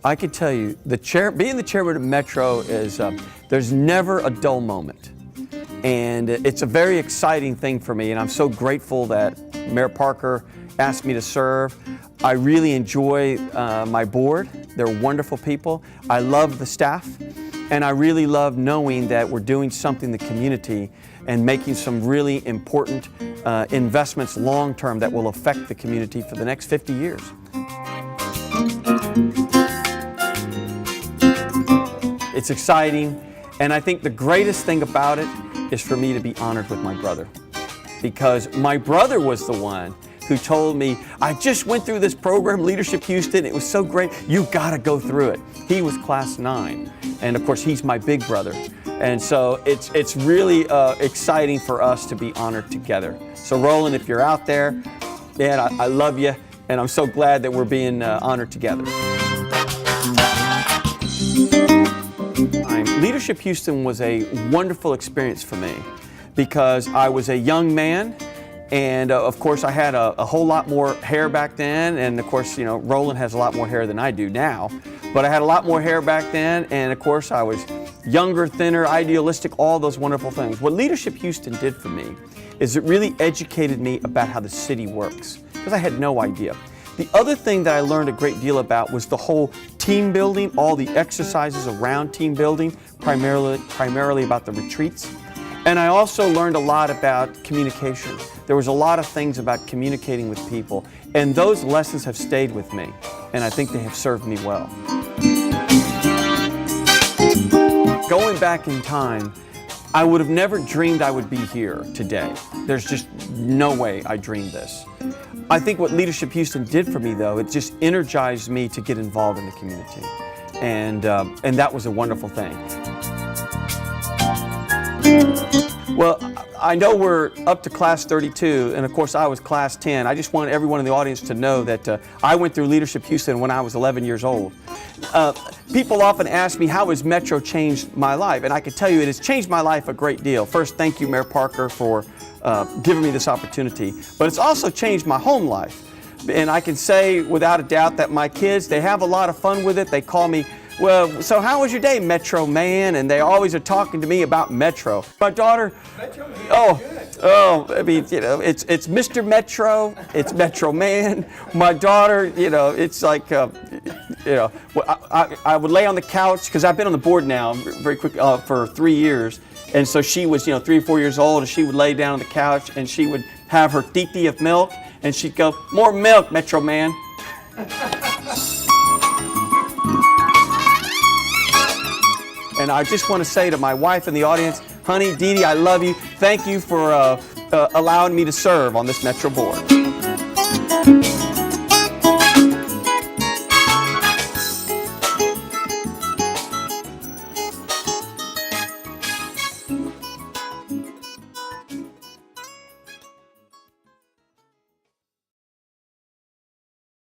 I can tell you, being the chairman of Metro is, there's never a dull moment. And it's a very exciting thing for me, and I'm so grateful that Mayor Parker asked me to serve. I really enjoy my board. They're wonderful people. I love the staff, and I really love knowing that we're doing something in the community and making some really important investments long-term that will affect the community for the next 50 years. It's exciting, and I think the greatest thing about it is for me to be honored with my brother. Because my brother was the one who told me, I just went through this program, Leadership Houston, it was so great, you gotta go through it. He was class 9, and of course he's my big brother. And so it's really exciting for us to be honored together. So Roland, if you're out there, man, I love you, and I'm so glad that we're being honored together. Leadership Houston was a wonderful experience for me because I was a young man, and of course I had a whole lot more hair back then, and of course, you know, Roland has a lot more hair than I do now, but I had a lot more hair back then, and of course I was younger, thinner, idealistic, all those wonderful things. What Leadership Houston did for me is it really educated me about how the city works, because I had no idea. The other thing that I learned a great deal about was the whole team building, all the exercises around team building, primarily about the retreats. And I also learned a lot about communication. There was a lot of things about communicating with people, and those lessons have stayed with me, and I think they have served me well. Going back in time, I would have never dreamed I would be here today. There's just no way I dreamed this. I think what Leadership Houston did for me, though, it just energized me to get involved in the community. And that was a wonderful thing. Well, I know we're up to class 32, and of course I was class 10. I just want everyone in the audience to know that I went through Leadership Houston when I was 11 years old. People often ask me, how has Metro changed my life? And I can tell you it has changed my life a great deal. First, thank you, Mayor Parker, for giving me this opportunity. But it's also changed my home life. And I can say without a doubt that my kids, they have a lot of fun with it. They call me, well, so how was your day, Metro Man? And they always are talking to me about Metro. My daughter, Metro Man, I mean, you know, it's Mr. Metro, it's Metro Man. My daughter, you know, it's like, you know, I would lay on the couch, because I've been on the board now very quick for 3 years. And so she was, you know, 3 or 4 years old, and she would lay down on the couch, and she would have her titi of milk, and she'd go, more milk, Metro Man. And I just want to say to my wife in the audience, honey, Dee Dee, I love you. Thank you for allowing me to serve on this Metro board.